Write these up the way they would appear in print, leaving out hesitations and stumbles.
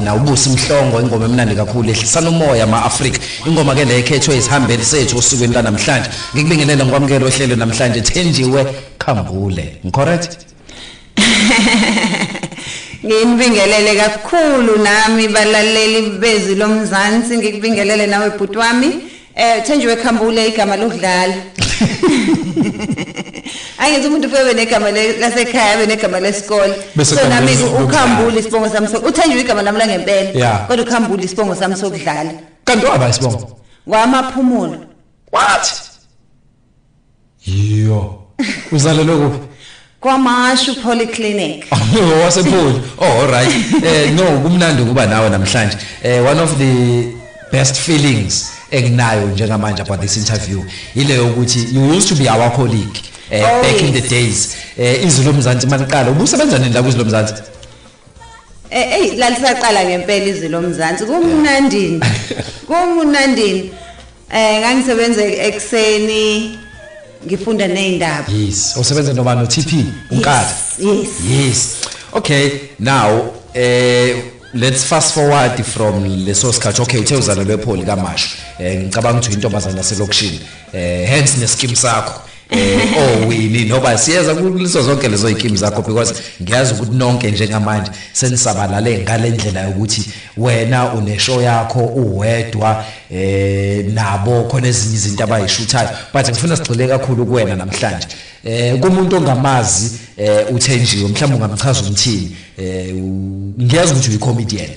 na ubusi Mhlongo ingoma emnandi kakhulu ehlisana umoya ama-Afrika ingoma ke le ekhethwe isihambeli sethu osukwini lanamhlanje ngikubingelela ngokwamukela ohlelo namhlanje Thenjiwe Khambule correct Ngibingelele kakhulu nami balaleli bezwi lomzansi ngikubingelele nawe bhuti wami Thenjiwe Khambule igama lokudlala Angithi umuntu ufike negama lasekhaya benegama lesikole so nami uKhambule isibongo sami uThenjiwe igama lami la ngempela kodwa uKhambule isibongo sami sokudlala kanti waba isibongo wamaphumulo what yo uzalelwe kuphi kwaMashu Polyclinic wasePoli all right no kumnandi kuba nawe namhlanje one of the best feelings enginayo njengamanje about this interview ile ukuthi you used to be our colleague back in the days izwi lomzansi maniqala ubusebenza nini la kwizwi lomzansi lalisaqala ngempela izwi lomzansi kumunandini ngangisebenza ekseni ngifunda neindaba yes usebenza nobani uTP unkada yes okay now let's fast forward from leso sikhathi okay uthe uzalelwe ePoli kaMashu ngicabanga ukuthi intombazana yaselokishini hence nescheme sakho wini noba siyeza kuliso zonke lezo ikim zakho because ngiyazi ukuthi nonke njengamanje senisabalale ngalendlela yokuthi wena uneshow yakho uwedwa nabo khona ezinye izinto abayishuthayo but ngifuna sigxile kakhulu kuwena namhlanje kumuntu ongamazi uThenjiwe mhlawumbe ungamchaza umthini ngiyazi ukuthi uyi-comedian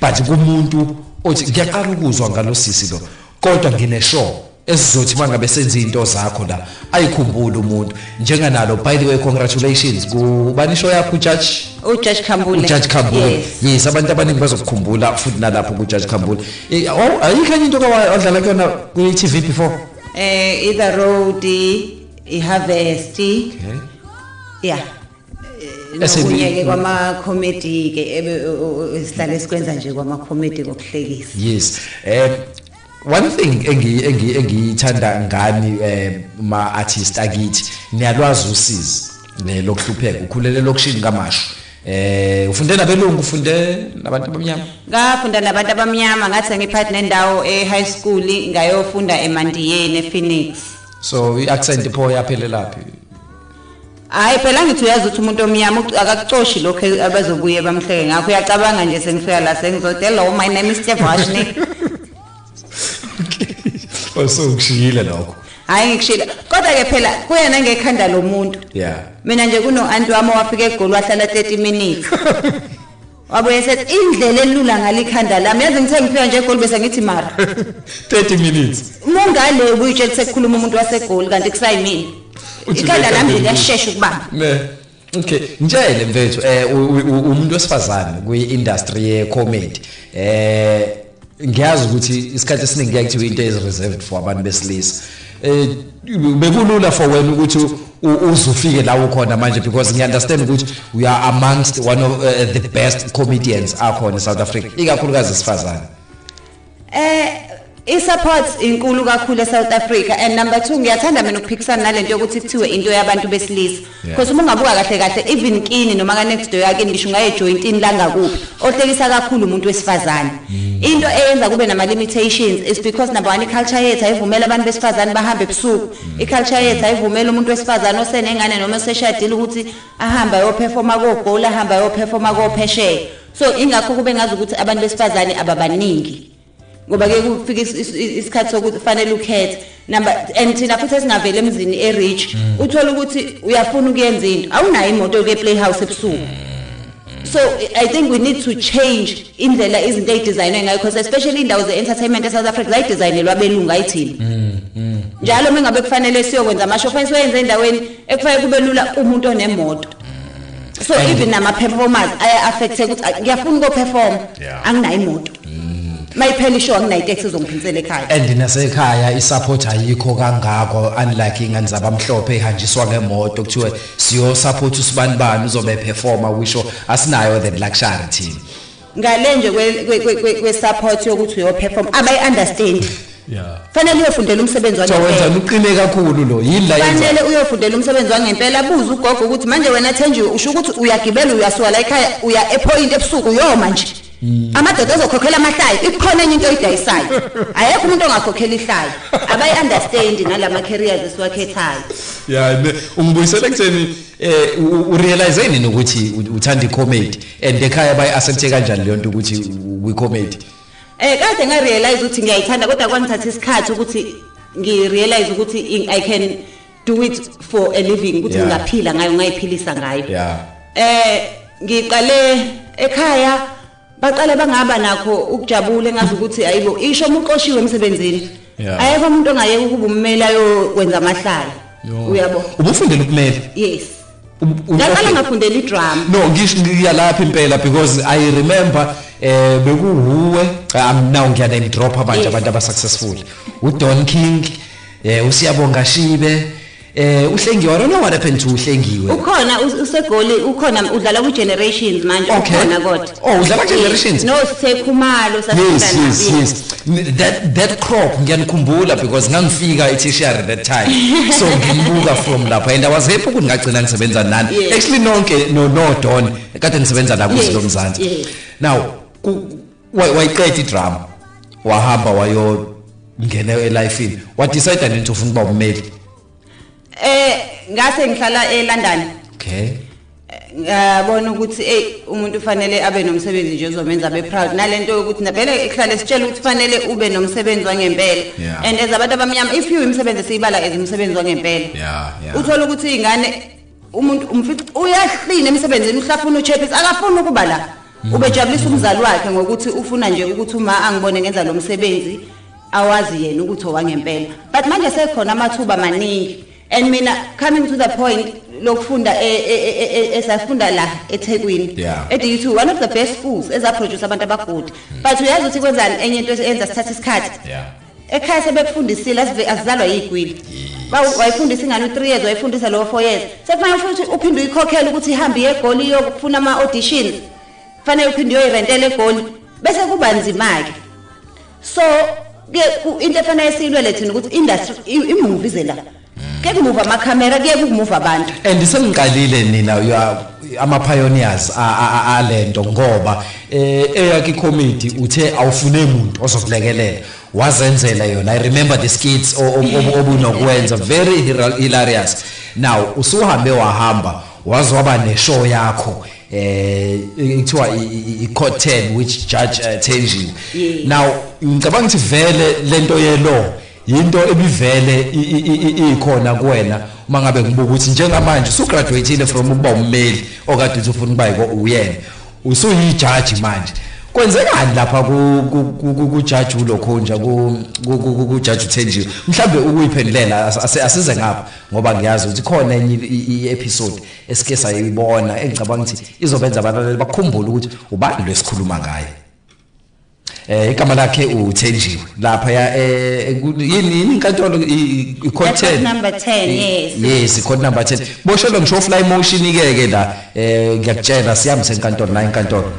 but kumuntu othi ngiyaqala ukuzwa ngalosisi lo kodwa ngineshow esizothi mangabe senza izinto zakho la ayikhumbula umuntu njenganalo by the way congratulations kubani show yakho uJudge Khambule yes abantu abaningi bazokukhumbula futhi nalapho kuJudge Khambule ayikho into owadlala kuyona ku-TV before either road iharvest yeah nokunyeke kwama comedy ke esihlale sikwenza nje kwama comedy kokuhlekisa yes one thing engiyithanda ngani ma artist akithi niyalwazi usizi lokuhlupheka ukhulele lokishini kaMashu ufunde nabelungu ufunde nabantu abamnyama ngafunda nabantu abamnyama ngathi ngiphathi nendawo high school ngayofunda eMandiyeni ePhoenix so iaccent pho yaphelelaphi hayi phela ngithi uyazi ukuthi umuntu omnyama akakucoshi lokho abazobuye bamhleke ngakho uyacabanga nje sengifika la sengizothi hello my name is Steve Washni Usukshiyile lokho hayi ngikushila kodwa ke phela kuyena ngekhanda lomuntu mina nje kuno anti wami wafika eGoli wahlala 30 minutes wabuye sethi indlela elula ngalikhanda lami yazi ngithe ngifika nje eGoli bese ngithi mara 30 minutes mongale ubuyitshela sekukhuluma umuntu waseGoli kanti kusayimini ikhanda lami liyashesha ukubamba okay njele mfethu umuntu wesifazane kwi-industry ye-comedy ngiyazi ukuthi isikhathi esiningi kuyakuthiwa into is reserved for abantu besilisa bekulula for wena ukuthi uzufike la ukhona manje because ngiunderstand ukuthi we are amongst one of the best comedians akhona eSouth Africa ikakhulukazi isifazane I-support inkulu kakhulu eSouth Africa and number 2 ngiyathanda mina ukuphikisana nalento yokuthi kuthiwe into yabantu besilisa because uma ungabuka kahle even kini noma ka next door yakini ngisho ngayejointini la ngakuphi ohlekisa kakhulu umuntu wesifazane into eyenza kube nama limitations is because number 1 iculture yethu ayivumela abantu besifazane bahambe ebusuku iculture yethu ayivumela umuntu wesifazane osenengane noma oseshadile ukuthi ahambe ayoperforma kogola ahambe ayoperforma kophesheya so ingakho kube ngazi ukuthi abantu besifazane ababaningi ngoba ke kufika isikhathi sokuthi fanele ukhethe number and thina futhi singavele emzini erich uthola ukuthi uyafuna ukuyenza into awunayo imoto ke playhouse ebusuku so I think we need to change indlela izinto ezidesignwe ngayo because especially indawo ze-entertainment eSouth Africa zayidesignelwa abelungu ayithini njalo mengabe kufanele siyokwenza amashow fanele siyenze endaweni ekufanele kube lula umuntu onemoto so even nama performers aya-affecte ukuthi ngiyafuna ukuperform anginayo imoto mayiphela ishow anginayo taxi ezongiphinsela ekhaya and nasekhaya isupport ayikho kangako unlike ingane zabamhlophe ehanjiswa ngemoto kuthiwe siyo support usibani uzobe performa wisho asinayo the luxury team ngale nje kwe support yokuthi uyo perform abayi understand fanele uyofundela umsebenzi wangempela wenza uqine kakhulu lo yini la yenza fanele uyofundela umsebenzi wangempela abuza ugogo ukuthi manje wena Thenjiwe usho ukuthi uyagibela uyasuka la ekhaya uya ePoint ebusuku uyoma nje amadoda azokhokhela amahlayo ikhona enye into oyidayisayo ayekho umuntu ongakhokhela ihlayo abayi understand nalama careers esiwakhethayo yeah ungibuyisela kutheni urealize nini ukuthi uthanda icomedy and ekhaya bayi accept kanjani leyo nto ukuthi uyicomedy kade ngarealize ukuthi ngiyayithanda kodwa kwangithatha isikhathi ukuthi ngirealize ukuthi I can do it for a living ukuthi ngiyaphila ngayo ngayiphilisa ngayo ngiqale ekhaya baqale bangaba nakho ukujabula engazi ukuthi ayibo isho umuqoshiwe emsebenzini ayekho umuntu ongayeka ukuba ummeli ayokwenza amahlaya uyabo ubufundela ukumela yes ngaqala ngafundela idrama no ngisho ngiyalapha impela because I remember bekuhuwe now ngiyana drop abanje abantu aba successful uDon King uSiyabonga Shibe uhlengiwe I don't know what happened to uhlengiwe ukhona usegoli ukhona udlala ku generations manje ukhona kodwa udlala generations no Sekhumalo sasifunda yes that crop ngiyanikhumbula because ngangifika eTertiary that time so ngimbuka from lapha and I was happy ukuthi ngagcina ngisebenza nani actually nonke no Don kade nisebenza la kuZilo Mzansi now wayiqeda idrama wahamba wayo ngene elifeini wa decide into ufuna ukuba ummeli ngase ngihlala eLondon okay ngabona ukuthi umuntu ufanele abe nomsebenzi nje ozomenza abe proud nalento ukuthi nabele ehlale sitshela ukuthi ufanele ube nomsebenzi wangempela and as abantu abamnyama if you umsebenzi siyibala as umsebenzi wangempela uthola ukuthi ingane umuntu umfithi uyahlina emsebenzini uhlafuna uChapis akafuna ukuba la ubejabulisa umzali wakhe ngokuthi ufuna nje ukuthi uma angibone ngenza lo msebenzi awazi yena ukuthi owangempela but manje sekhona amathuba maningi and mina coming to the point lokufunda esafunda la eThekwini eDU2 one of the best schools ezaproduce abantu abagood but uyazi ukuthi kwenzani enye into eyenza sithatha isikhathi ekhaya sebekufundisile azizalwa yigwili wayifundisa ingane 3 years wayifundisa lo 4 years sekufanele futhi uphinde uyikhokhela ukuthi ihambe egoli yokufuna ama auditions fanele uphinde uyoyirentela egoli bese kuba nzima ke so into efanele siyilwele thina ukuthi industry imovie zela ke kumove ama camera ke kumove abantu and sengiqalile nina ama pioneers alento ngoba eyakhe comedy uthe awufune umuntu ozokulekelela wazenzela yona I remember the skits obunokwenza very hilarious now usuhambe wahamba wazwaba neshow yakho ekuthiwa iCourt 10 which judge Tenjiwe now ngicabanga ukuthi vele lento yelo into ebivele ikhona kuwena mangabe ngibuka ukuthi njengamanje usugraduateile from ukuba ummeli okade uthi ufuna ukuba uyena usuyijudge manje kwenzekani lapha ku judge uLokhonja ku judge Tenjiwe mhlambe ukuyiphendulela asize ngapha ngoba ngiyazi ukuthi khona enye episode esike sayibona engicabanga ukuthi izobenza abalaleli bakukhumbule ukuthi ubani lesikhuluma ngaye igama lakhe uThenjiwe lapha yini inkantolo iCourt 10 number 10 yes iCourt number 10 boshelo ngisho fly motion ke la ngiyakutshela siyami senkantolo na inkantolo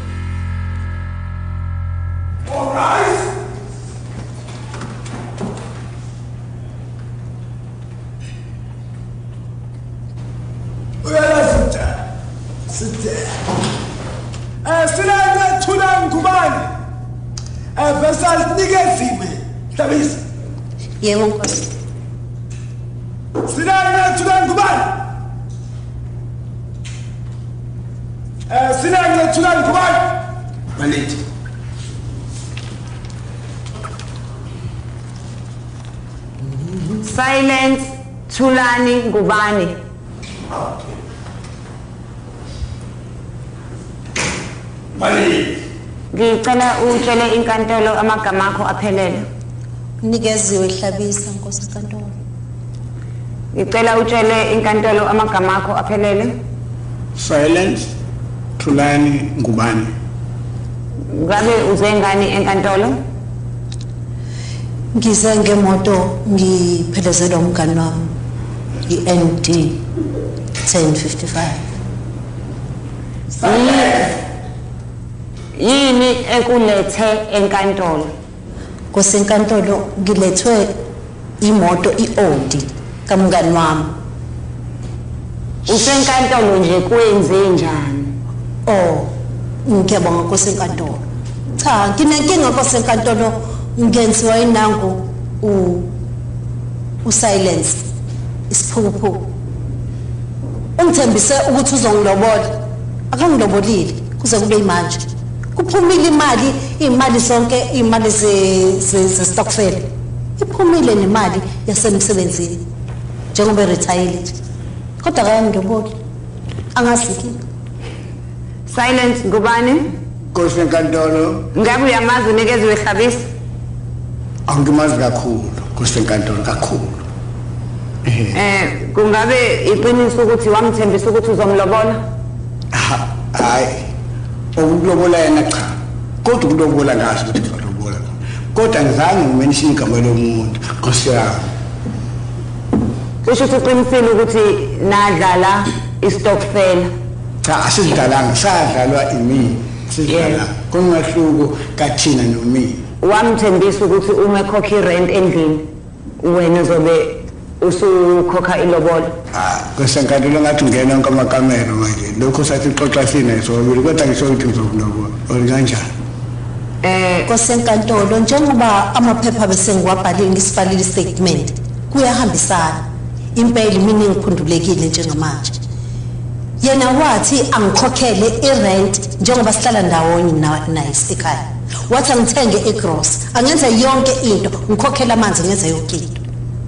alright uyalazi sithe sina thula ngubani vessel nikeziwe hlabisa yebo nkosi sina thula ngubani sina thula ngubani malithi silence Thulani Ngubane malithi ngicela utshele inkantolo amagama akho aphelele nikeziwe hlabisa nkosi inkantolo ngicela utshele inkantolo amagama akho aphelele silence Thulani Ngubane ngabe uzengani enkantolo ngize ngemoto ngiphelezelwa umngani wami iND 1055 yini ekulethe enkantolo nkosi inkantolo ngilethwe imoto iAudi kamngani wami usenkantolo nje kwenze njani ngiyabonga nkosi inkantolo Cha, nginenkinga kwasenkantolo ngenziwa inangu silence isiphuphu. Ungithembise ukuthi uzongilobola. Akangilobolile kuze kube manje. Kuphumile imali zonke imali ze stockfell. Iphumile nemali yasemsebenzini. Njengoba retired. Kodwa akangiloboli. Angasiki. Silence Ngubane. Nkosi enkantolo. Ngabe uyamazi unikeze wehlabisa? Angimazi kakhulu, Nkosi enkantolo kakhulu. Kungabe iqiniso ukuthi wamthembisa ukuthi uzomlobola? Hayi. Ukulobola yena cha. Kodwa ukulobola ngazi ukuthi uzolobola. Kodwa ngizange ngimention igama lomuntu, Nkosi yami. Kusho ukuthi uqinisile ukuthi nadlala istokfela. Cha asidlalanga sadlalwa imini. Sidlala. Kunahluko kathina nomini. Wamthembisa ukuthi uma ekhokha irent endlini wena uzobe usukhokha ilobolo. Kusenkantolo ngathi ngena yonke amakamera manje. Lokho sathi xoxa sina sobili kodwa ngisho ukuthi ngizokulobola. Olinganjani? Kusenkantolo njengoba amaphepha bese ngiwabhalile ngisifalile statement kuyahambisana. Impela mina ngiphundulekile njengamanje. Yena wathi angikhokhele irent njengoba sihlala ndawonye naye ekhaya. Wathi angithenge egross. Angenza yonke into, ngikhokhela amanzi ngenza yonke into.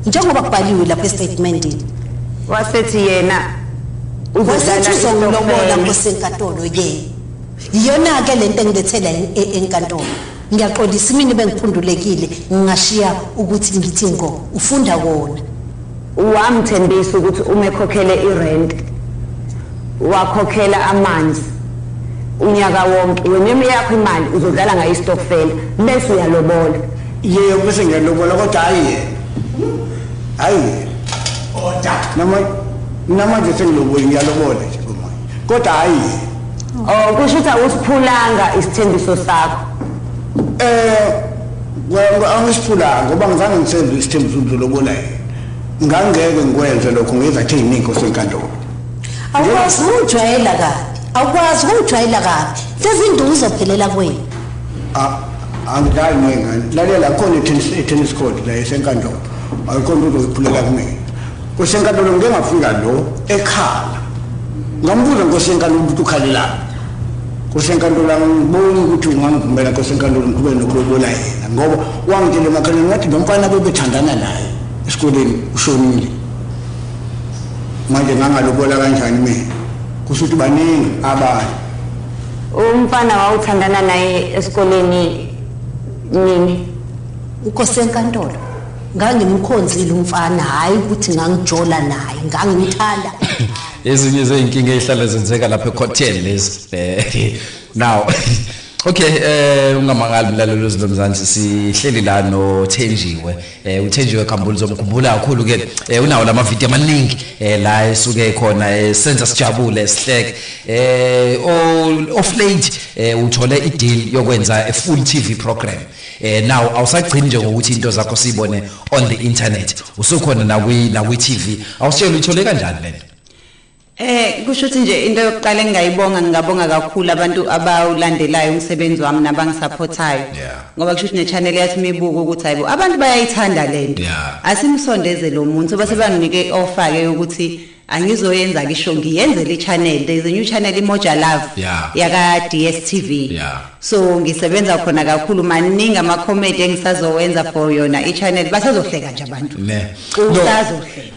Njengoba kubhaliwe lapha estatementini. Wasethi yena uzodlala kusenkantolo yena. Iyona ke lento engilethela enkantolo. Ngiyaxolisa mina bengiphundulekile ngingashiya ukuthi ngithi ngo ufunda kona. Wamthembisa ukuthi uma ekhokhele irent wakhokhela amanzi unyaka wonke wena yakho imali uzodlala ngayo istokfela bese uyalobola. Yebo bese ngiyalobola kodwa hayi namanje sengilobola ngiyalobola nje kumoya kodwa hayi kusho ukuthi awusiphulanga isithembiso sakho. Angisiphulanga ngoba ngizange ngisenze isithembiso uzolobola yena. Ngangeke ngikwenze lokho ngizathi iningi osenkantolo. Awukwazi ukujwayela kabi. Lezi zinto uzophelela kwena. Angidali ngengane. Lalela khona tennis court la esenkantolo. Ayikhona uzophulela kumina. Kusenkantolo ngeke ngafika lo ekhala. Ngambuza Nkosenkantolo ukuthi ukhalelaphi. Kusenkantolo ngibona ukuthi ungangivumela Nkosenkantolo ngibe nokulobola yena ngoba wangitshela emakhaleni ngathi nomfana bebethandana naye esikoleni ushonile. Manje ngangalobola kanjani mina? Kusho ukuthi baningi abanye. Umfana wawuthandana naye esikoleni nini? Ukosenkantolo. Ngangimkhonzile umfana hayi ukuthi ngangijola naye, ngangimthanda. Ezinye zeinkinga ezihlala zenzeka lapha eCotten lezi. Now ungamangali mlalelo zomzansi sihleli la no Thenjiwe. uThenjiwe Khambuli zomkhumbula kakhulu ke unawo lama video amaningi la esuke khona senza sijabule sihleke. Of late uthole ideal yokwenza a full TV program. Now awusagcini nje ngokuthi into zakho sibone on the internet. Usukhona na kwi TV. Awusitshela uthole kanjani lento? Kusho ukuthi nje into yokuqala ngingabonga kakhulu abantu abawulandelayo umsebenzi wami nabangisupportayo. Ngoba kusho ukuthi ne-channel yathi mibuko ukuthi hayibo abantu bayayithanda lento. Asimsondeze lo muntu base banginike offer ke ukuthi angizoyenza kisho ngiyenze le channel. There is a new channel iMoja Love yaka DSTV. So ngisebenza khona kakhulu maningi ama-comedy engisazowenza for yona i-channel basazohleka nje abantu.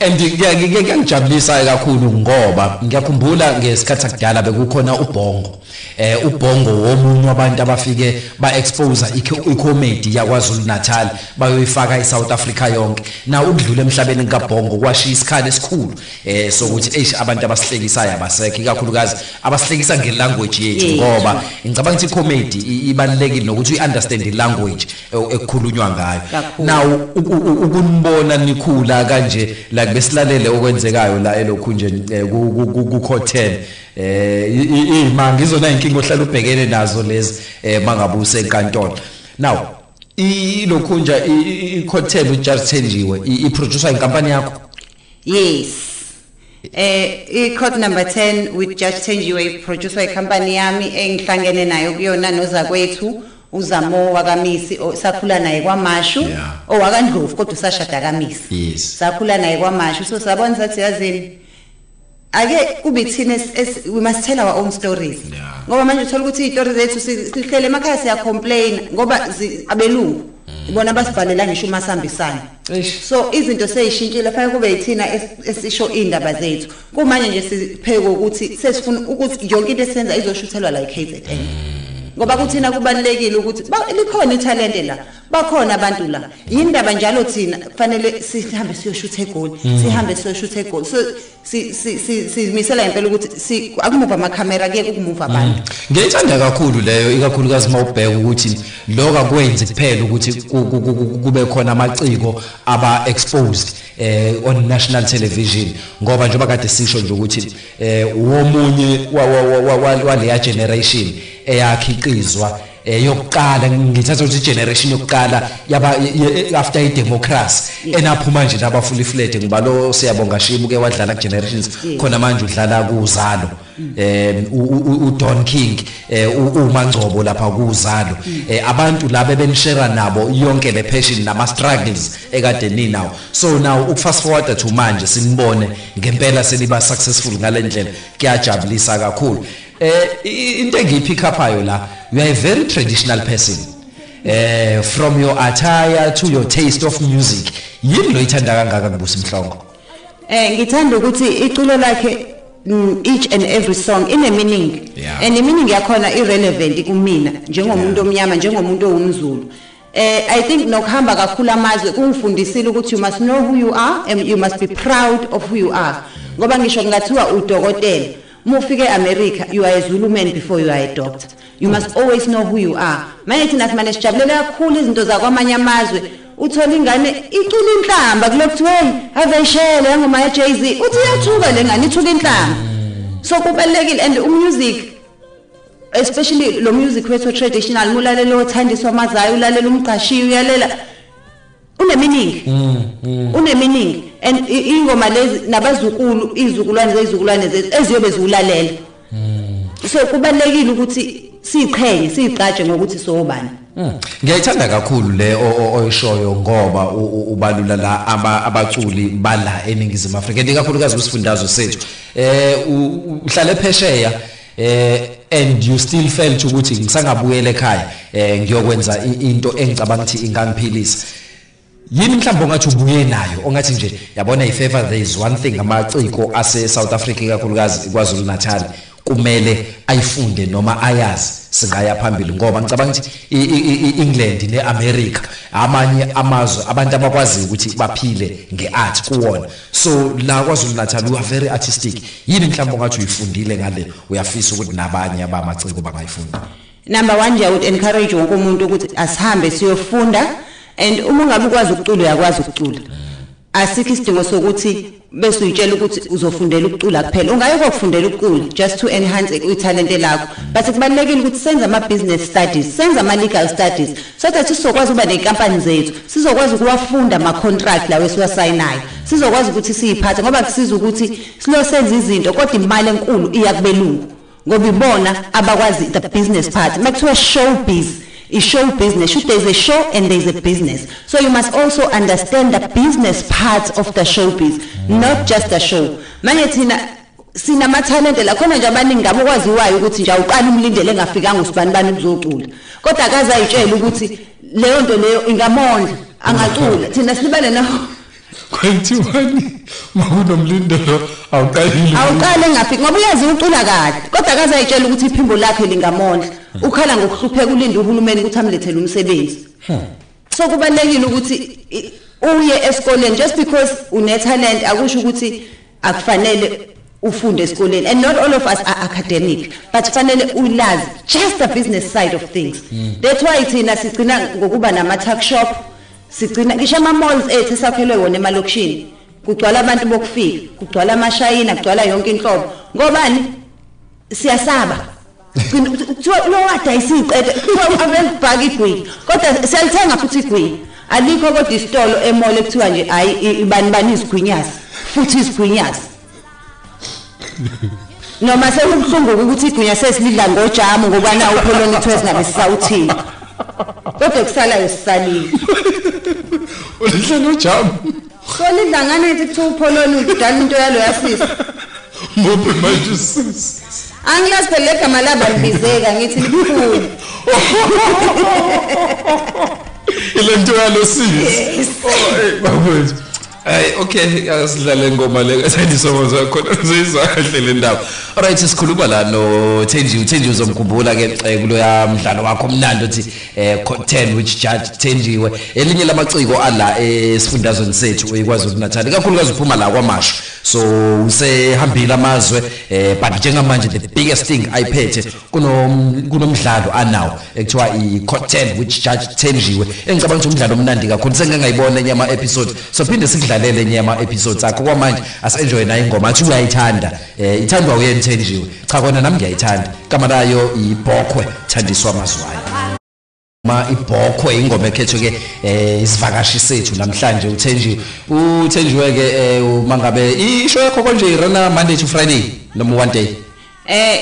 And ngiyangijabulisa kakhulu ngoba ngiyakhumbula ngesikhathi sakudala bekukhona uBhongo. uBhongo womunye wabantu abafike ba-expose i-comedy yaKwaZulu Natal bayoyifaka eSouth Africa yonke. Na ukudlula emhlabeni kaBhongo kwashiya isikhala esikhulu sokuthi abantu abasihlekisayo abasekho ikakhulukazi abasihlekisa ngelanguage yethu ngoba ngicabanga ukuthi i-comedy ibalekile nokuthi uyi-understand ilanguage ekukhulunywa ngayo. Now ukunibona nikhula kanje la besilalele okwenzekayo la elokhu nje ku-Cotten imanga izona inkingo ohlala ubhekene nazo lezi mangabuse enkantolo. Now ilokhu nje i-Cotten uJudge Thenjiwe i-producer inkampani yakho? Yes. I-Court number 10 with Judge Thenjiwe producer company yami engihlangene nayo kuyona nozakwethu uZamo wakamisi sakhula naye kwaMashu owakaNdlovu kodwa usashada kaMisi sakhula naye kwaMashu so sabona sathi yazini ake kube thina we must tell our own stories ngoba manje uthola ukuthi izitori zethu sihlele emakhaya siya complain ngoba abelungu ibona basibhalela ngisho umasambisana so izinto seyishintshile fanele kube yithina esisho indaba zethu kumanje nje sipheke ukuthi sesifuna ukuthi yonke into esenza izoshuthelwa la KZN ngoba kuthina kubalekile ukuthi likhona italente la bakhona abantu la indaba njalo thina fanele sihambe siyoshutha egoli sihambe siyoshutha egoli so simisela impela ukuthi akumuva amakhamera ke ukumuva abantu ngiyithanda kakhulu leyo ikakhulukazi mawubheka ukuthi lokho akwenzi kuphela ukuthi kube khona amaciko aba exposed on national television ngoba njengoba kade sisho nje ukuthi womunye waleya generation eyakhiqizwa yokuqala ngithatha ukuthi generation yokuqala yaba after idemocracy enaphuma nje nabafuli flat ngoba lo siyabonga Shibu ke wadlala ku generations khona manje udlala kuZalo uDon King uMangcobo lapha kuZalo abantu laba benishare nabo yonke le passion nama struggles ekade ninawo so now ukufast forward to manje sinibone ngempela seniba successful ngalendlela kuyajabulisa kakhulu into engiyipick up ayo la you are a very traditional person from your attire to your taste of music yini lo ithanda kangaka kubusa Mhlongo ngithanda ukuthi iculo lakhe each and every song in a meaning and the meaning yakhona irrelevant kumina njengomuntu omnyama njengomuntu owumZulu I think nokuhamba kakhulu amazwe kungifundisile ukuthi you must know who you are and you must be proud of who you are ngoba ngisho ngathiwa udokotela mufike America you are a Zulu man before you are a doctor you must always know who you are manje thina simane sijabulela kakhulu izinto zakwamanye amazwe uthola ingane icula inhlamba kulokhu hey ave ishele ngoma ya Jay-Z uthi yathuka lengane ithuka inhlamba so kubalekile and music especially lo music wethu traditional mulalela othandiswa amazayo ulalela umqashiyo uyalela une meaning and ingoma lezi nabazukulu izizukulwane eziyobe ziwulalela so kubalekile ukuthi siqhenye ngokuthi sobani ngiyayithanda kakhulu le oyishoyo ngoba ubalula la abaculi bala eningizimu Afrika ndikakhulukazi kusifundazwe sethu uhlale phesheya and you still felt ukuthi ngisangabuyela ekhaya ngiyokwenza into engicabanga ukuthi ingangiphilisa yini mhlawumbe ongathi ubuye nayo ongathi nje yabona ifavor there is one thing amaciko ase South Africa kakhulukazi kwaZulu Natal kumele ayifunde noma ayazi singaya phambili ngoba ngicabanga ukuthi iEngland neAmerica amanye amazwe abantu abakwazi ukuthi baphile ngeart kuwona so la kwaZulu Natal we are very artistic yini mhlawumbe ongathi uyifundile ngale uyafisa ukuthi nabanye abamaciko bangayifunda number 1 nje I would encourage wonke umuntu ukuthi asihambe siyofunda and uma ungabe ukwazi ukucula uyakwazi ukucula asikho isidingo sokuthi bese uyitshela ukuthi uzofundela ukucula kuphela ungayeke ukufundela ukucula just to enhance italent lakho but kubalekile ukuthi senze ama business studies senze ama legal studies so that sizokwazi ukuba necompany zethu sizokwazi ukuwafunda ama contract lawo esiwasayinayo sizokwazi ukuthi siyiphathe ngoba kusiza ukuthi silosenza izinto kodwa imali enkulu iya kubelungu ngoba ibona abakwazi the business part makuthiwa showbiz is show business. There's a show and there's a business. So you must also understand the business part of the showbiz, not just the show. Manje thina sinama talent la khona nje abaningi ngabokwaziwayo ukuthi nje awuqala umlindele engafikanga usibani bani kuzocula. Kodwa akaze ayitshela ukuthi leyo nto leyo ingamondla angacula. Thina silibale nawo kwenthiwani makunomlindelo awuqale ngafiki ngoba uyazi ucula kahle kodwa akaze ayitshela ukuthi iphimbo lakhe lingamondla ukhala ngokuhlupheka ulinda uhulumeni ukuthi amlethele umsebenzi so kubalekile ukuthi uye esikoleni just because une talent akusho ukuthi akufanele ufunde esikoleni and not all of us are academic but fanele ulazi just the business side of things that's why thina sigcina ngokuba nama talk shop sigcina ngisho ama malls ethu esakhelwe wona emalokishini kugcwala abantu bokufika kugcwala amashayina kugcwala yonke inhlobo ngobani siyasaba lo wada isiqede abelibhaka igwini kodwa siyalithenga futhi igwini alikho kodwa isitolo emall ekuthiwa nje hayi ibani izigwinyazi futhi izigwinyazi noma sekubhlungu ukuthi igwinya sesilidla ngojamu ngoba na upholoni 12 nabe sisawuthini kodwa kusalayo sisalile ulihlelo jam solidla ngane ethi kupholona udala into yalo yasisa mophe manje sis angilasiphelele igama labambizeka ngithi libukhulu ile nto yalo sis babethu okay asidlale ngoma le esendisongoza khona sizwa kahle le ndaba alright sikhuluma la no Thenjiwe uzomkhumbula ke kuloya mdlalo wakho omnandi othi content which judge Thenjiwe elinye lamaciko ala esifundazweni sethu ekwaZulu Natal kakhulukazi uphuma la kwaMashu so usehambile amazwe but njengamanje the biggest thing ayiphethe kunomdlalo anawo ekuthiwa i-content which judge Thenjiwe engicabanga ukuthi umdlalo omnandi kakhulu sengingayibona enyama episode so phinde sikudlalele enyama episodes akho kwamanje as-enjoy nayo ingoma athi uyayithanda ithandwa uyena Thenjiwe cha kona nami ngiyayithanda igama layo iBhokhwe Thandiswa Mazwayo iBhokhwe ingoma ekhethwe ke isivakashi sethu namhlanje uThenjiwe ke mangabe isho yakho konje irana Monday to Friday noma one day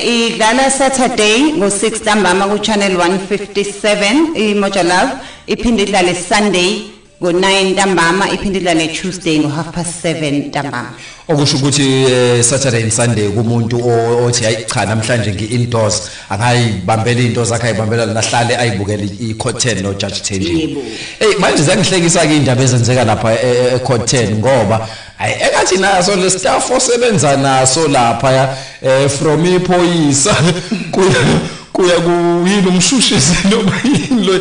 idlala Saturday ngo6 ntambama ku channel 157 iMoja Love iphinde idlale Sunday ngo9 ntambama iphinde idlale Tuesday ngo7:30 ntambama okusho ukuthi Saturday and Sunday kumuntu othi hayi cha namhlanje ngi-indoors angayibambela into zakhe ayibambela nahlale ayibukele i-content no Judge Thenjiwe manje zangihlekisa ke indaba ezenzeka lapha e-content ngoba engathi naso le staff osebenza naso lapha from iphoyisa kuya kuyini umshushisi noma yini lo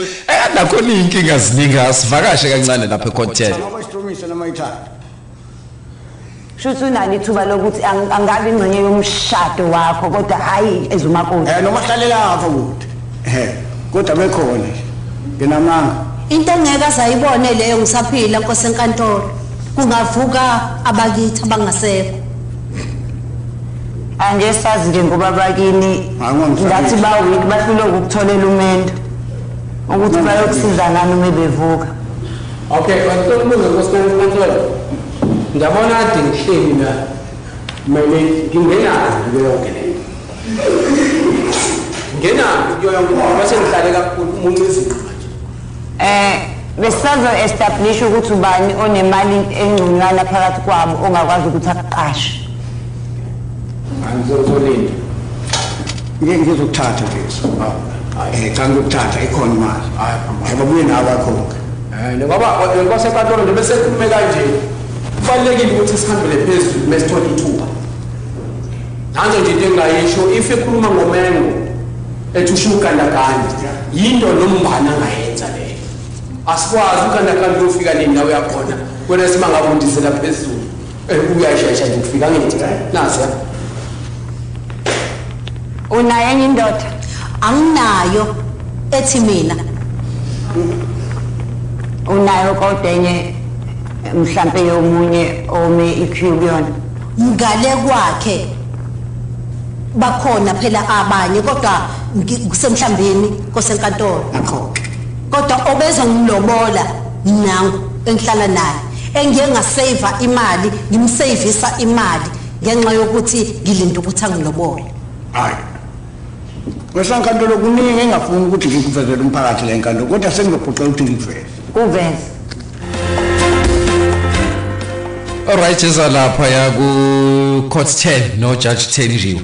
nakho inkinga ziningi asivakashe kancane lapha e-content abasihlomisa namayithanda Shuthu nani thuba lokuthi angabi ingcenye yomshado wakho kodwa hayi ezumakoti noma hlalela lapha kude kodwa bekhona nginamanga into engeke azayibone leyo ngisaphila Nkosi enkantolo kungavuka abakithi abangasekho anje sazi nje ngoba bakini ngathi bawiki bafuna ukutholela umendo ukuthi bayokusiza ngani uma bevuka okay bantolumuze Nkosi enkantolo ngiyabona ade ngihleli na manje ngingena yonke le ngena yonke base ngihlale kakhulu umuntu izinto manje besazo establish ukuthi ubani onemali engconyana phakathi kwabo ongakwazi ukuthi aqashe angizolinda ngizokuthatha leso cha ngikuthatha ikhona imali hayi babuye nawe akhonke ngoba kwasenkantolo nje bese kume kanje kubalekile ukuthi sihambele phezulu mesithola ithuba nanzo nje into engayisho if ekhuluma ngomengo ethi ushukandakanye yinto nombana ngayenza leyo asikwazi ukandakanye uyofika nendawo yakhona wena simangabundisela phezulu uyashayisha nje kufika ngithi nasi ya unayo enye indoda anginayo ethi mina unayo kodwa enye mhlambe yomunye ome ikuyona ngale kwakhe bakhona phela abanye kodwa kusemhlambeni Nkosi enkantolo akhonke kodwa obeza ngimlobola nangu engihlala naye engiye ngasave imali ngimsavisa imali ngenxa yokuthi ngilinda ukuthi angilobole hayi kwesankantolo kuningi engafuni ukuthi ngikuvezele umphakathi le nkantolo kodwa sengizophucela ukuthi ngikuveze uveze alright ezalapha ya ku court 10 no Judge Thenjiwe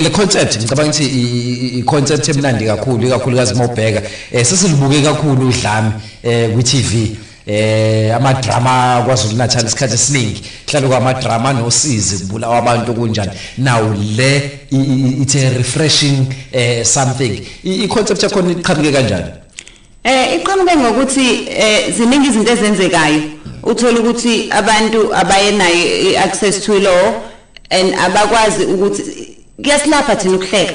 le concept ngicabanga ukuthi i-concept emnandi kakhulukazi mawubheka sesilibuke kakhulu udlame ku TV ama drama kwaZulu Natal isikhathi esiningi hlalo kwama drama nosizi kubulawa abantu kunjani now le it's a refreshing something i-concept yakho iqhamuke kanjani iqhamuke ngokuthi ziningi izinto ezenzekayo uthola ukuthi abantu abayenayo access to law and abakwazi ukuthi kuyasilapha thina ukuhleka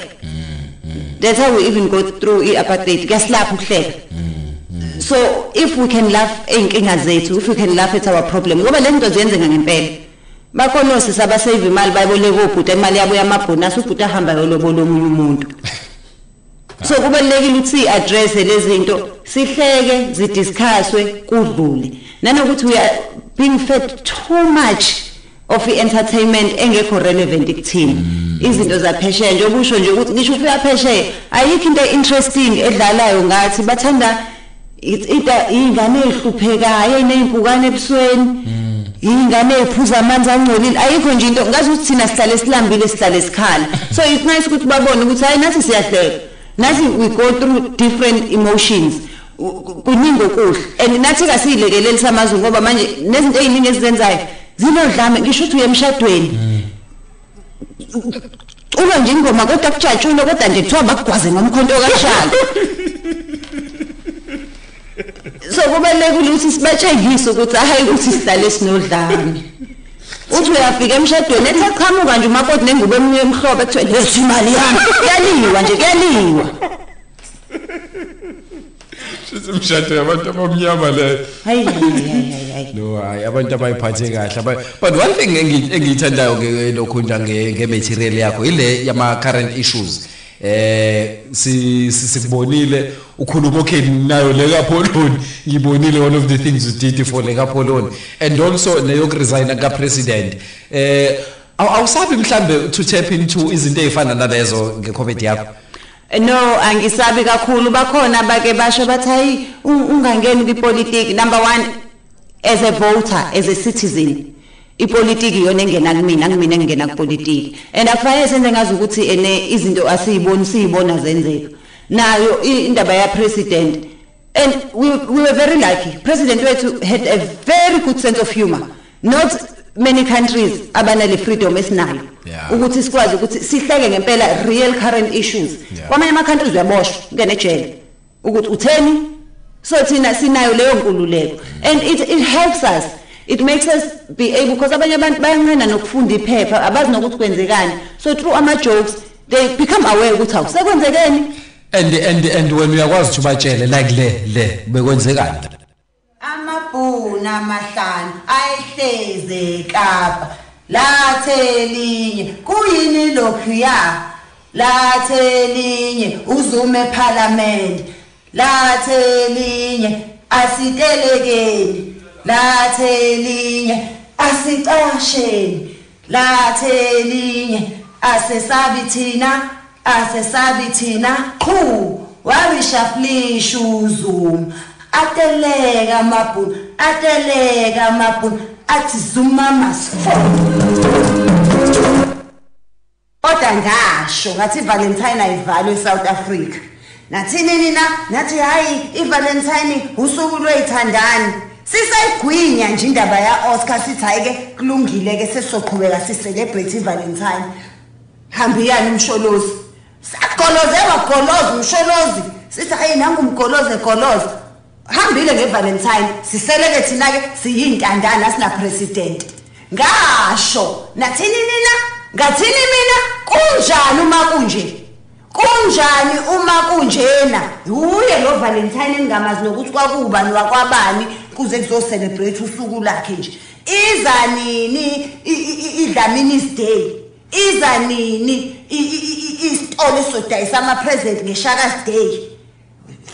that's how we even go through i-apartheid kuyasilapha ukuhleka so if we can laugh einkinga zethu if we can laugh at our problem ngoba le zinto ziyenzeka ngempela bakhona osisi abasave imali bayiboleka obhuti imali yabo yamabhonus ubhuti ahamba yolobola omunye umuntu so kubalekile ukuthi address lezi zinto sihleke zidiscusswe kudlule nanokuthi we are being fed too much of entertainment engekho relevant kuthina izinto zaphesheya nje obusho nje ukuthi ngisho ufika phesheya ayikho into interesting edlalayo ngathi bathanda ingane ehluphekayo eneyimpukane ebusweni ingane ephuza amanzi angcolile ayikho nje into ngathi ukuthi thina sihlale silambile sihlale sikhala so it's nice ukuthi babone ukuthi hayi nathi siyahleka nathi we go through different emotions kuningi okuhle and nathi kasiyilekeleli samazwe ngoba manje nezinto eziningi ezizenzayo zinodlame ngisho ukuthi uyemshadweni uba nje ingoma kodwa kujatshule kodwa nje kuthiwa bakugwaze ngomkhonto kashaka so kubalekile ukuthi sibatshengise ukuthi hayi ukuthi sihlale sinodlame uthi uyafika emshadweni ethi aqhamuka nje umakoti nengubo emunye emhlobo ekuthiwa lethi imali yami kuyaliwa nje kuyaliwa Simshado yabantu abamnyama le. Hayi. No, abantu abayiphathe kahle. But one thing engiyithandayo lokho nje ngematerial yakho ile yama current issues. Sikubonile ukhuluma nayo le kaPoloni ngibonile one of the things you did for le kaPoloni and also neyokuresign ka president awusabi mhlambe to tap into izinto ezifana nalezo ngeCovid yakho. No angisabi kakhulu bakhona bake basho bathi hayi ungangeni kwipolitiki number 1 as a voter as a citizen ipolitiki yona engena kumina engena kupolitiki and akufanele senze ngazi ukuthi izinto siyibona zenzeka nayo indaba ya president and we were very lucky president wethu had a very good sense of humor not many countries abanale freedom esinayo ukuthi sikwazi ukuthi sihleke ngempela real current issues kwamanye ama countries uyaboshwa ngene ejele ukuthi utheni so thina sinayo leyo nkululeko and it helps us it makes us be able because abanye abantu bayancena nokufunda iphepha abazi nokuthi kwenzekani so through ama jokes they become aware ukuthi akusekwenzekeni and when uyakwazi ukuthi batshele like le bekwenzekani amabhuna amahlanu ayihleze Kapa lathe linye kuyini lokhu ya lathe linye uzume parliament lathe linye asitelekeni lathe linye asicasheni lathe linye asesabi thina qhu wabishaflisha uzuma ateleka amabhunu athi zuma masifo kodwa ngasho ngathi Valentine ayivalwe eSouth Africa nathini nina nathi hayi iValentine usuku lwethandani sisayigwinya nje indaba ya Oscar sithi hayike kulungile ke sesizoqhubeka sicelebrate iValentine hambiyani umsholozi sagolozelwa umsholozi sithi hayi nangu umgoloze hambile ngeValentine siseleke thina ke siyintandana sina president ngasho nathini nina ngathini mina kunjani uma kunjena uye lo Valentine engamazi nokuthi kwakubani wakwabani kuze kuzocelebrate usuku lakhe nje iza nini iDlamini's Day iza nini isitolo sodayisa ama present ngeShaka's Day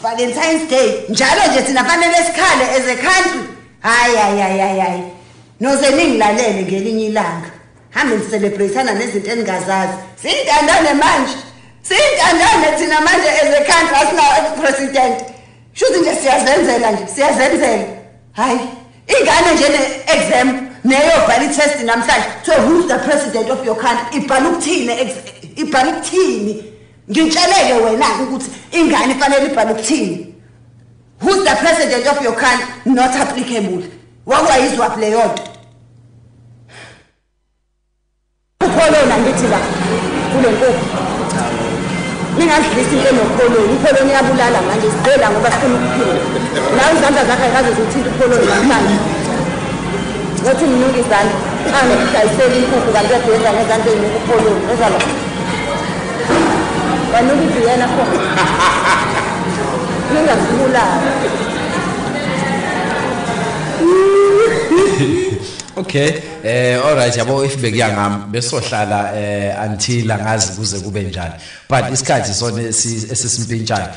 Valentine's Day njalo nje thina fanele sikhale as a country hayi noze ningilalele ngelinye ilanga hambe celebrateana nezinto eningazazi sintandane thina manje as a country asina president shuthi nje siyazenzela hayi ingane nje ne-exam neyobhala i-test namhlanje so who's the president of your country ibhala ukuthini ngitsheleke wena ukuthi ingane fanele ibhala ukuthini who's the president of your country not applicable wakwayizwa kule yonto ukholona ngithi la kule nkukhu ningadlisi into nokholoni ukholoni yabulala manje sibela ngoba sifuna ukuphila la izandla zakhe akaze zithinta ukholoni namhlanje ngathi minuka izandla ngidayisela inkukhu kanti yadeza ngezandla ezikukholoni ezala banuka iyena khona ngingazibulala Okay all right yabo if bekuyangami besohlala until angazi kuze kube njani but isikhathi sona esisimpintshana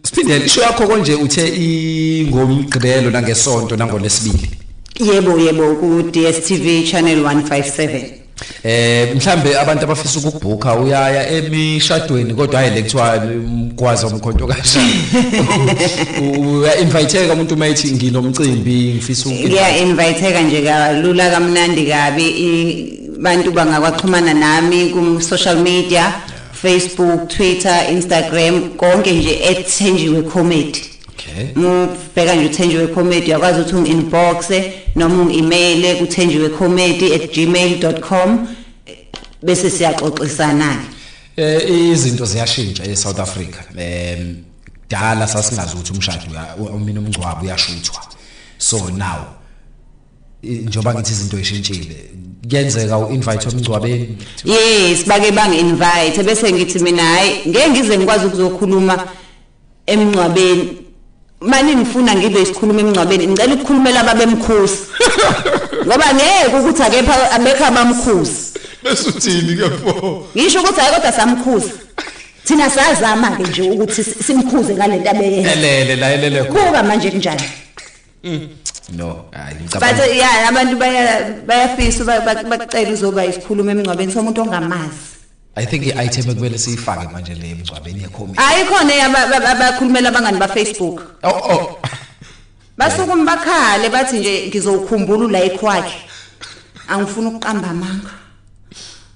Siphindele isho yakho konje uthe ingomgqibelo nangesonto nangolesibili Yebo ku DSTV channel 157. Mhlambe abantu abafisa ukubhuka uyaya emishadweni kodwa hayi lekuthiwa umgwaza umkhonto kashani. Uya inviteka umuntu mayithi nginomcimbi ngifisa Ngiya inviteka nje kalula kamnandi kabi bantu bangakwaxhumana nami ku social media Facebook, Twitter, Instagram konke nje @Thenjiwe Comedy. Okay. Mubheka nje uThenjiwe Comedy yakwazi ukuthi unginbox noma ungemail ku thenjiwecomedy@gmail.com bese siyaxoxisana. Izinto ziyashintsha eSouth Africa. Dala sasingazi ukuthi umshado mina umngcwabo uyashuthwa. So now njoba ngithi izinto ishintshile kuyenzeka uinvite umngcwabeni. Yes, bake invite bese ngithi mina hayi ngeke ngize ngikwazi ukuzokhuluma emngcwabeni. Manje ngifuna ngibe isikhuluma emngcwabeni ngicela ukukhulumela ababemkhosi. Ngoba ngeke ukuthi akepha abekho abamkhosi. Bese uthini ke pho? Ngisho ukuthi hayi kodwa samkhosi. Thina sayazama ke nje ukuthi simkhuze ngalento abeyenza. Elele kuba manje kunjani? No, ngicabanga. But yeah, abantu bayafisa bacela uzoba isikhuluma emngcwabeni somuntu ongamazi. I think item ekumele siyifake manje le emngcwabeni yeComedy. Ayikhona abakhulumela abangani ba Facebook. Oh. Basuka umbakhale bathi nje ngizokukhumbula ulayikho wakhe. Angifuni ukuqamba amanga.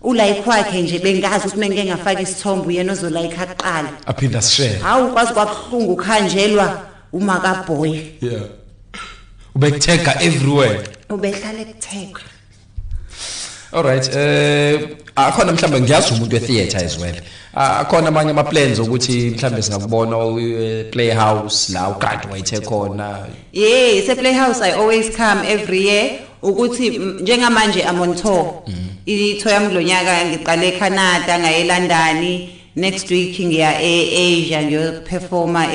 Ulayikho wakhe nje bengazi ukuthi mengeke ngafaka isithombe yena ozolayikha kuqala. Aphinda share. Hawu kwazi kwabhlungu khanjelwa uma kaBoy. Yeah. Ubekthega everywhere. Ubehlala ekuthega. All right. Akhona mhlambe ngiyazi umuntu wetheater as well. Akhona amanye ama plans ukuthi mhlambe singakubona playhouse la ukanti wayithe khona. Yes, playhouse I always come every year ukuthi njengamanje I'm on tour. Ithoya yami lonyaka ngiqale eCanada ngaye eLondon. Next week ngiya eAsia ngiyoperforma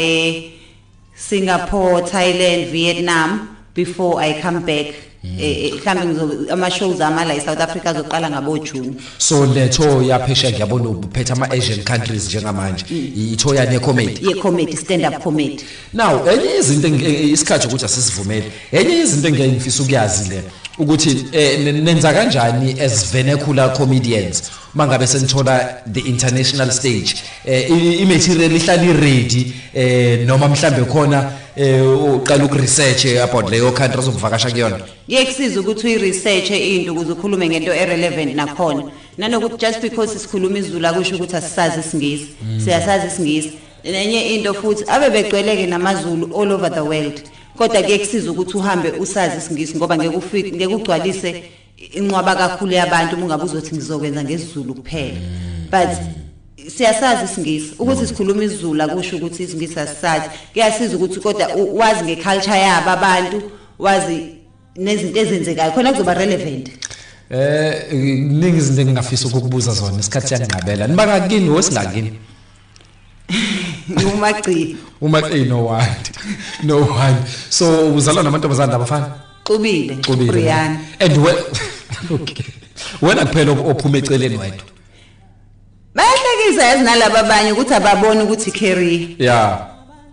Singapore, Thailand, Vietnam before I come back. Mhlambe ama shows ama la eSouth Africa azoqala ngabo June. So letho yaphesha ngiyabona uphethe ama Asian countries njengamanje. Itho yani comedy. Ye comedy, stand up comedy. Now enye izinto isikhathi ukuthi asisivumele. Enye izinto engiyifisa ukuyazi le ukuthi nenza kanjani as vernacular comedians mangabe senithola the international stage. I-material ihlala ready noma mhlambe khona uqala ukuresearch about leyo country ozokuvakasha kuyona. Ngiyekusiza ukuthi uyiresearch into ukuze ukhulume ngento irrelevant nakhona. Nanokuthi just because sikhuluma isiZulu akusho ukuthi asisazi isingisi. Siyasazi isingisi. Nenye into futhi abe begcweleke namaZulu all over the world. Kodwa ngiyekusiza ukuthi uhambe usazi isingisi ngoba ngeke ufike ngeke ugcwalise inqwaba kakhulu yabantu ungabe uzothi ngizokwenza ngesiZulu kuphela. But siyasazi isingisi ukuthi sikhuluma isiZulu akusho ukuthi isingisi asisazi. Kuyasiza ukuthi kodwa wazi ngeculture yabo abantu wazi nezinto ezenzekayo khona kuzoba relevant. Ningi izinto engingafisa ukukubuza zona isikhathi siyangqabela. Nibanga kini wesingakini? Umaqi no one. So uzalwa namantombazana abafana? Qubile. Brian. And okay. Wena kuphela ophuma eceleni wedwa. Bayahlekisa yazinalabo abanye ukuthi ababona ukuthi career. Yeah.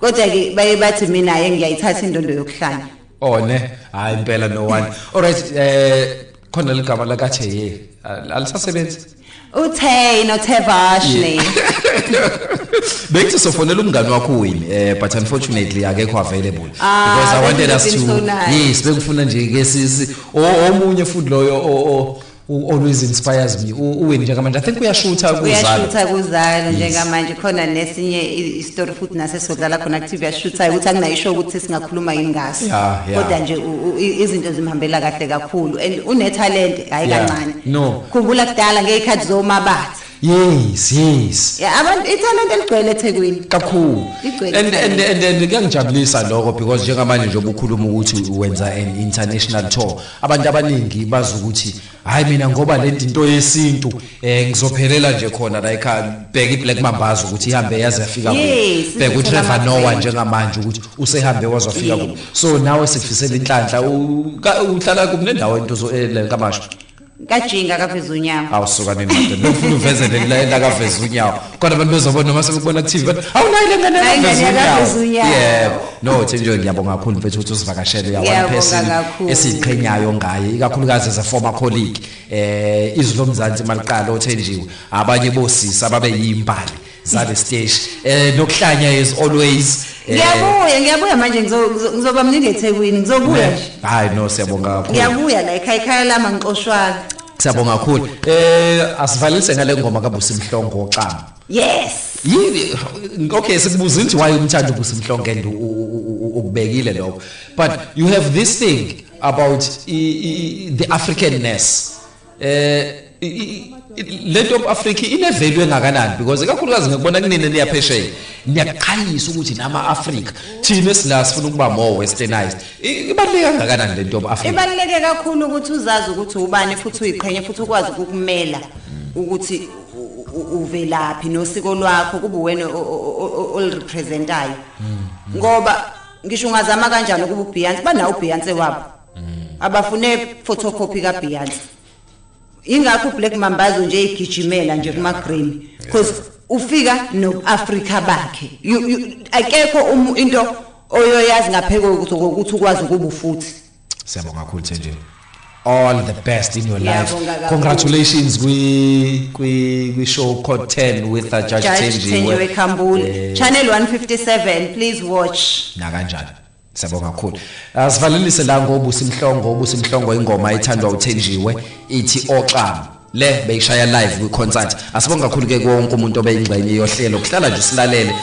Kodwa ke baye bathi mina ngiyayithatha indondo yokuhlala. Oh ne, hayi impela no one. All right, khona ligama lakathe ye. Alisasebenzi. Uthe no Tevashni. Beyithi sofonela umngani wakho wini but unfortunately akekho available because I wanted us to yes bekufuna nje ke sisi omunye futhi loyo always inspires me uweni njengamanje I think uyashutha kuzalo njengamanje khona nesinye istory futhi nasesodlala khona active yashutha ukuthi akunayisho ukuthi singakhuluma ingasi kodwa nje izinto zimhambela kahle kakhulu and une talent hayi kancane khumbula kudala ngekhathi zomabatha. Yes. Yeah, abantu italent eligcwele eThekwini kakhulu. And kuyangijabulisa lokho because njengamanje nje obukhuluma ukuthi wenza an international tour. Abantu abaningi bazi ukuthi hayi mina ngoba lento into yesintu ngizophelela nje khona la ekhaya bheka iBlack Mambazo ukuthi ihambe yaze yafika kulo. Bheka uTrevor Noah njengamanje ukuthi usehambe wazofika kulo. So nawe sikufisela inhlanhla uhlala kumne ndawo into leNkamasho. kajinga kaveza unyawo awusuka nenqondo nofuna uvezele la kaveza unyawo kodwa abantu bezobona noma sebebona ku TV bathi awunayi lengane kaveza unyawo yeah no Thenjiwe ngiyabonga kakhulu mfethu ukuthi usivakashele ya one person esiqhenyayo ngaye ikakhulukazi as a former colleague izwi lomzansi maliqala uThenjiwe abanye bosisi ababe yimbali zale stage nokuhlanya is always ngiyabuya manje ngizoba mningi eThekwini ngizobuya nje hayi no siyabonga kakhulu ngiyabuya la ekhaya lama ngixoshwana siyabonga kakhulu asivalise ngale ngoma kaBusimhlongo oxama yes yini okay sikubuza ukuthi why umthando uBusimhlongo and ukubekile lokho but you have this thing about the Africanness lento of Africa ine value engakanani because ikakhulukazi ngikubona kunini niyaphesheya niyaqalisa ukuthi nama Africa thina sila sifuna ukuba more westernized ibaluleke kangakanani lento of Africa ibaluleke kakhulu ukuthi uzazi ukuthi ubani futhi uyiqhenye futhi ukwazi ukukumela ukuthi uvelaphi nosiko lwakho kube wena olirepresentayo ngoba ngisho ungazama kanjani ukuba uBeyonce banawo uBeyonce wabo abafune photocopy kaBeyonce ingakho Black Mambazo nje igijimela nje kuma Grammy because ufika no Africa bakhe akekho into oyoyazi ngapheko ukuthi ukwazi ukuba ufuthi siyabonga kakhulu Thenjiwe all the best in your life congratulations kwi show called 10 with Judge Thenjiwe Khambule channel 157 please watch na kanjani siyabonga kakhulu asivalelise la ngoBusimhlongo ingoma ethandwa uThenjiwe ithi oxama le beyishaya live kwi concert asibonga kakhulu ke wonke umuntu obeyingxenye yohlelo kuhlala nje silalele